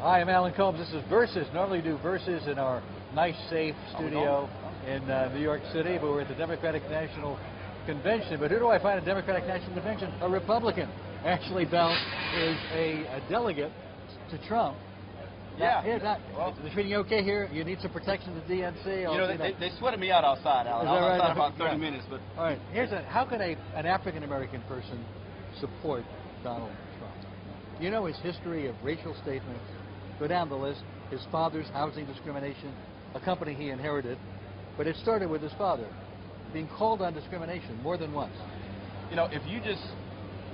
Hi, I'm Alan Colmes. This is Versus. Normally we do Versus in our nice, safe studio in New York City, but we're at the Democratic National Convention. But who do I find at Democratic National Convention? A Republican. Actually, Bell is a delegate to Trump. Yeah. They're treating you okay here? You need some protection at the DNC? You know, they sweated me out outside, Alan. I was outside about 30 minutes. But all right, how can an African-American person support Donald Trump? You know his history of racial statements. Go down the list. His father's housing discrimination, a company he inherited, but it started with his father being called on discrimination more than once. You know, if you just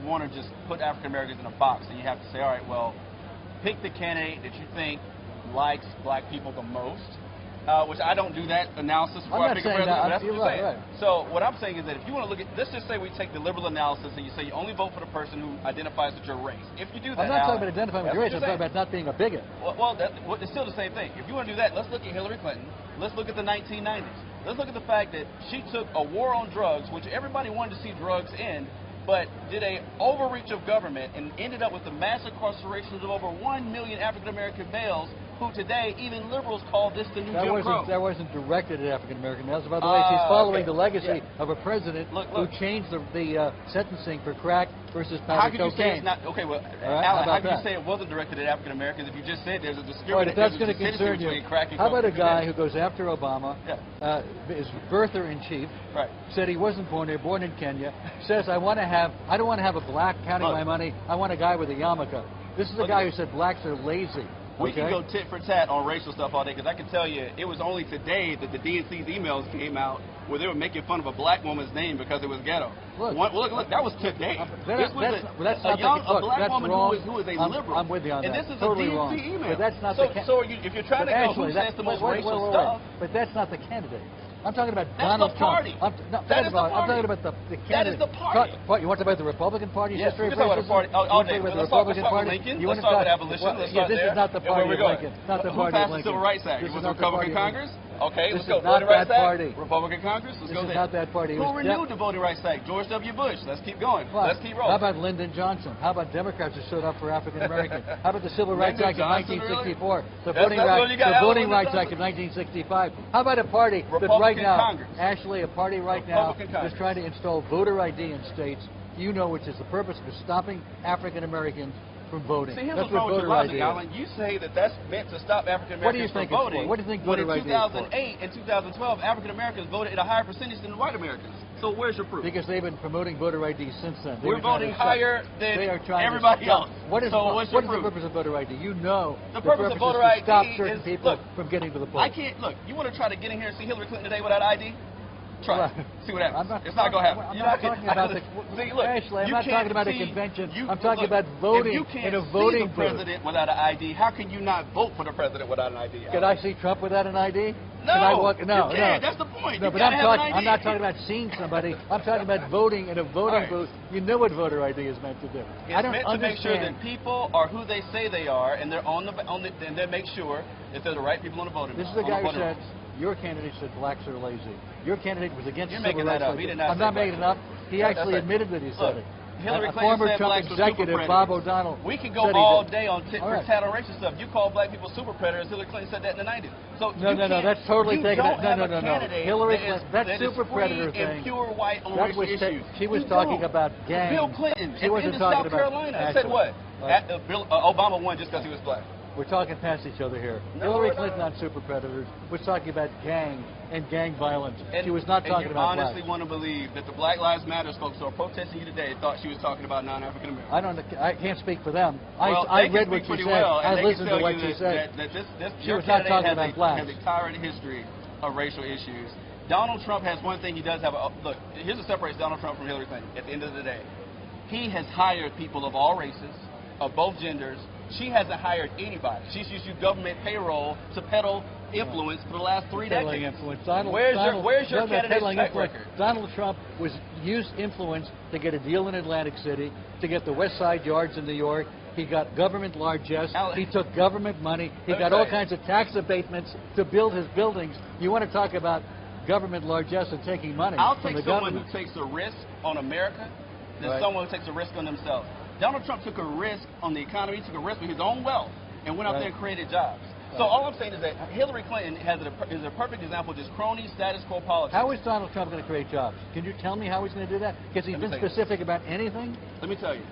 want to just put African Americans in a box, then you have to say, all right, well, pick the candidate that you think likes black people the most. Which I don't do that analysis before I pick a president, but that's what you're saying. Right. So what I'm saying is that if you want to look at, let's just say we take the liberal analysis and you say you only vote for the person who identifies with your race. If you do that, I'm not talking about identifying with your race, I'm talking about not being a bigot. Well, it's still the same thing. If you want to do that, let's look at Hillary Clinton. Let's look at the 1990s. Let's look at the fact that she took a war on drugs, which everybody wanted to see drugs end, but did a overreach of government and ended up with the mass incarcerations of over 1 million African-American males, who today even liberals call this the new Jim Crow. That wasn't directed at African-American males. By the way, she's following the legacy of a president who changed the sentencing for crack versus powder cocaine. How can you say it's not? Okay, well, Alan, how can you say it wasn't directed at African-Americans if you just said there's a discrimination? Right, if that's going to concern you, how about a guy who goes after Obama, is birther-in-chief, said he wasn't born here, born in Kenya, says I don't want to have a black counting my money, I want a guy with a yarmulke. This is a guy who said blacks are lazy. We can go tit for tat on racial stuff all day, because I can tell you it was only today that the DNC's emails came out where they were making fun of a black woman's name because it was ghetto. Look, that was today. This was a black woman who is a liberal. I'm with you on that. And this is totally a DNC wrong. email. But that's not if you're trying to go who says the most racial stuff. But that's not the candidate. I'm talking about Donald Trump. I'm talking about the candidate. That is the party. You want to talk about the Republican Party's history of racism? Let's talk about Lincoln. Let's talk about abolition. Let's start there. This is not the party of Lincoln. Not the party of Lincoln. Who passed the Civil Rights Act? It was the Republican Congress? Okay, let's go. Voting Rights Act. Republican Congress? Let's go there. This is not that party. Who renewed the Voting Rights Act? George W. Bush. Let's keep going. Let's keep rolling. How about Lyndon Johnson? How about Democrats who stood up for African Americans? How about the Civil Rights Act of 1964? The Voting Rights Act of 1965? How about a party that right now, actually a party right now is trying to install voter ID in states, you know, which is the purpose of stopping African Americans from voting. See, here's what's wrong with your logic, Alan. You say that that's meant to stop African Americans from voting. What do you think voter ID is for? But in 2008 and 2012, African Americans voted at a higher percentage than white Americans. So where's your proof? Because they've been promoting voter ID since then. We're voting higher than everybody else. What is the purpose of voter ID? You know the purpose of voter ID is to stop certain people from getting to the polls. I can't, look, you want to try to get in here and see Hillary Clinton today without ID? Try it. See what happens. It's not going to happen. I'm not talking about I'm not talking about a convention. I'm talking about voting in a voting booth. If you can't see the president without an ID, how can you not vote for the president without an ID? Can I see Trump without an ID? No, you can't. That's the point. No, but I'm not talking about seeing somebody. I'm talking about voting in a voting booth. You know what voter ID is meant to do. It's meant to make sure that people are who they say they are, and they're and they make sure that they're the right people on the voting. This is the guy who said your candidate said blacks are lazy. Your candidate was against civil rights. I'm not making it up. He actually admitted that he said it. Hillary Clinton former said Trump blacks executive were super Bob O'Donnell. We can go all day on tit for tat on racial stuff. You call black people super predators. Hillary Clinton said that in the 90s. So no, that's totally taken. No. Hillary Clinton, that super predator thing. Pure white on racial issues. She was talking about gangs. Bill Clinton. She wasn't talking about South Carolina said what? Obama won just because he was black. We're talking past each other here. Hillary Clinton on super predators was talking about gangs and gang violence. She was not talking about blacks. I honestly want to believe that the Black Lives Matter folks who are protesting you today thought she was talking about non-African Americans. I can't speak for them. Well, I read what she said. I listened to what she said. She was not talking about blacks. Has a tyrant history of racial issues. Donald Trump has one thing he does have. Look, here's what separates Donald Trump from Hillary Clinton. At the end of the day, he has hired people of all races, of both genders. She hasn't hired anybody. She's used government payroll to peddle influence for the last 3 decades. Where's your candidate's track record? Donald Trump used influence to get a deal in Atlantic City, to get the West Side Yards in New York. He got government largesse. He took government money. He got all kinds of tax abatements to build his buildings. You want to talk about government largesse and taking money from the government? I'll take someone who takes a risk on America than someone who takes a risk on themselves. Donald Trump took a risk on the economy, took a risk with his own wealth, and went out there and created jobs. So all I'm saying is that Hillary Clinton is a perfect example of just crony status quo politics. How is Donald Trump going to create jobs? Can you tell me how he's going to do that? Because he's been specific about anything? Let me tell you.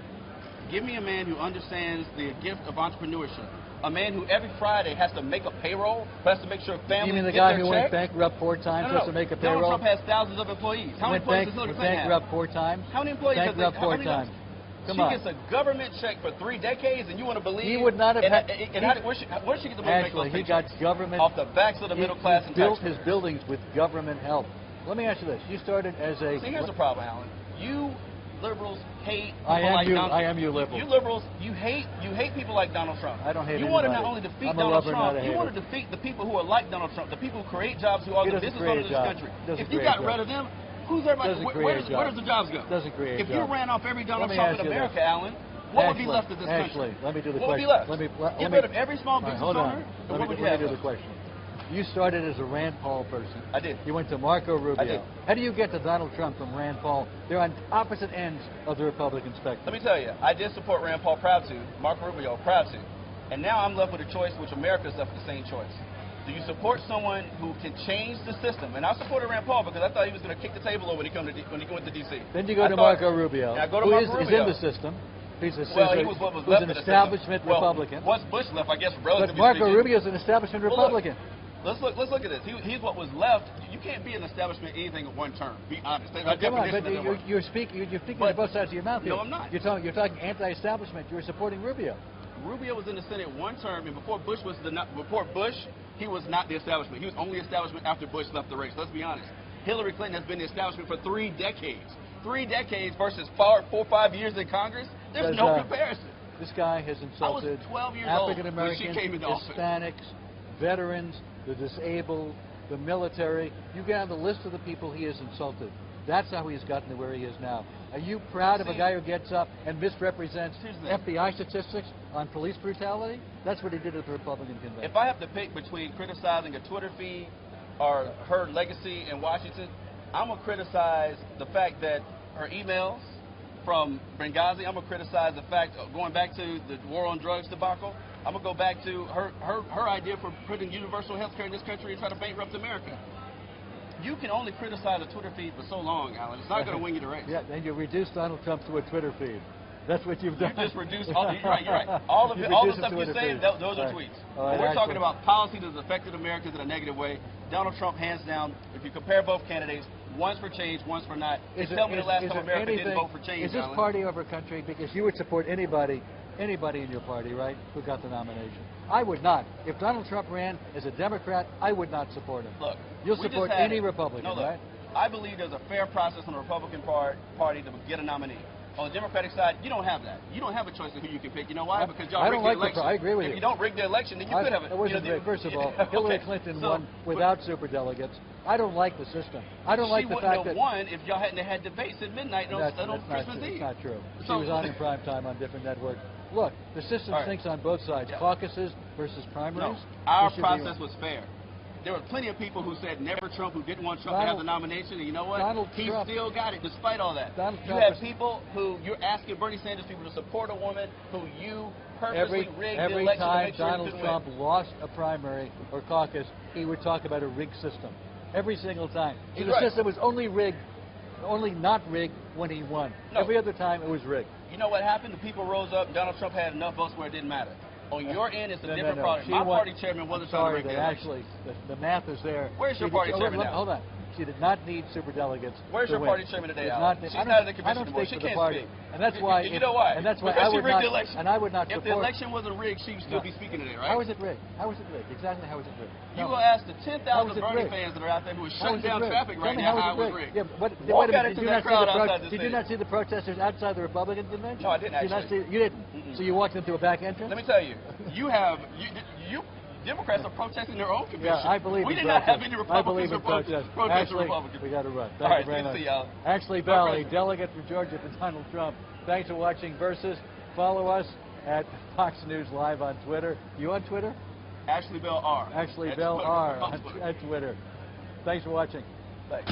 Give me a man who understands the gift of entrepreneurship. A man who every Friday has to make a payroll, has to make sure families You mean the get guy their who check? went bankrupt 4 times has to make a payroll? Donald Trump has thousands of employees. How many employees does Hillary Clinton have? Bankrupt 4 times? How many employees does Bankrupt 4 times. She gets a government check for 3 decades, and you want to believe he would not have had. Where did she get the money to make those Actually, he got government off the backs of the middle class and built taxpayers. his buildings with government help. Let me ask you this: you started as a. See, here's the problem, Alan. You liberals hate people I am you liberals. liberals. You liberals, you hate people like Donald Trump. I don't hate You anybody. want to not only defeat Donald Trump, you want to hater. defeat the people who are like Donald Trump, the people who create jobs, who are the business owners of this country. If you got rid of them, who's everybody? Where does the jobs go? Doesn't create If you jobs. ran off every Donald Trump in America, Alan, what would be left of this country? Let me do the what question. would be left? Get rid of every small business owner, and what would you have? Let me do the question. You started as a Rand Paul person. I did. You went to Marco Rubio. I did. How do you get to Donald Trump from Rand Paul? They're on opposite ends of the Republican spectrum. Let me tell you, I did support Rand Paul, proud to. Marco Rubio, proud to. And now I'm left with a choice, which America's left with the same choice. Do you support someone who can change the system? And I supported Rand Paul because I thought he was going to kick the table over when he went to D.C. Then you go to Marco Rubio, I go to who Marco is Rubio. in the system. He's a, he was what was left an of the establishment system. Republican. Once Bush left, I guess, relatively But Marco speaking. Rubio is an establishment Republican. Let's look at this. He's what was left. You can't be an establishment anything at one term. Be honest. Come on, but you're speaking on both sides of your mouth here. No, I'm not. You're talking anti-establishment. You're supporting Rubio. Rubio was in the Senate 1 term, and before Bush, he was not the establishment. He was only establishment after Bush left the race. Let's be honest. Hillary Clinton has been the establishment for 3 decades. 3 decades versus 4 or 5 years in Congress. There's no comparison. This guy has insulted I was 12 years African old when she Americans, came into office. Hispanics, veterans, the disabled, the military. You get on the list of the people he has insulted. That's how he's gotten to where he is now. Are you proud of a guy who gets up and misrepresents FBI statistics on police brutality? That's what he did at the Republican convention. If I have to pick between criticizing a Twitter feed or her legacy in Washington, I'm going to criticize the fact that her emails from Benghazi, I'm going to criticize the fact, going back to the war on drugs debacle, I'm going to go back to her idea for putting universal health care in this country and try to bankrupt America. You can only criticize a Twitter feed for so long, Alan. It's not going to win you the race. Yeah, and you reduce Donald Trump to a Twitter feed. That's what you've done. You just reduced all. You're right. All the stuff you say, those are tweets. But we're talking about policy that's affected Americans in a negative way. Donald Trump, hands down. If you compare both candidates, one's for change, one's for not. Tell me the last time America didn't vote for change. Is this party over country? Because you would support anybody in your party, right, who got the nomination. I would not. If Donald Trump ran as a Democrat, I would not support him. Look, you'll support any Republican, right? I believe there's a fair process on the Republican party to get a nominee. On the Democratic side, you don't have that. You don't have a choice of who you can pick. You know why? Because y'all rigged the election. I agree with you. If you don't rig the election, then you could have it. First of all, Hillary Clinton won without superdelegates. I don't like the system. I don't like the fact that she wouldn't have won if y'all hadn't had debates at midnight on Christmas Eve. That's not true. She was on in prime time on different networks. Look, the system thinks on both sides. Caucuses versus primaries. No, our process was fair. There were plenty of people who said never Trump, who didn't want Trump to have the nomination, and you know what? He still got it despite all that. You have people who, you're asking Bernie Sanders people to support a woman who you purposely rigged the election to make sure Donald Trump lost a primary or caucus, he would talk about a rigged system. Every single time. So the system was only not rigged when he won. No. Every other time it was rigged. You know what happened? The people rose up and Donald Trump had enough votes where it didn't matter. On your end, it's a different party. My party chairman wasn't trying to rig the election. Actually, the math is there. Where's your party chairman now? Hold on. She did not need superdelegates. Where's your party chairman today, Alan? She's not in the convention anymore. She can't speak. And that's why. You know why? And that's why because I would she rigged not. The election. And I would not support. If the election wasn't rigged, she would still be speaking today, right? How is it rigged? How is it rigged? Exactly how is it rigged? You will ask the 10,000 Bernie fans that are out there who are shutting down traffic right now how it was rigged. Yeah, but walk out into that crowd outside the Did you not see the protesters outside the Republican convention? No, I didn't actually. You didn't. So you walked into a back entrance? Let me tell you, Democrats are protesting their own convention. Yeah, I believe we did not have any Republicans protest Republicans. We got to run. Thank you very much. See y'all. Ashley Bell, a delegate from Georgia for Donald Trump. Thanks for watching Versus. Follow us at Fox News Live on Twitter. You on Twitter? Ashley Bell R. Ashley Bell R. At Twitter. Thanks for watching. Thanks.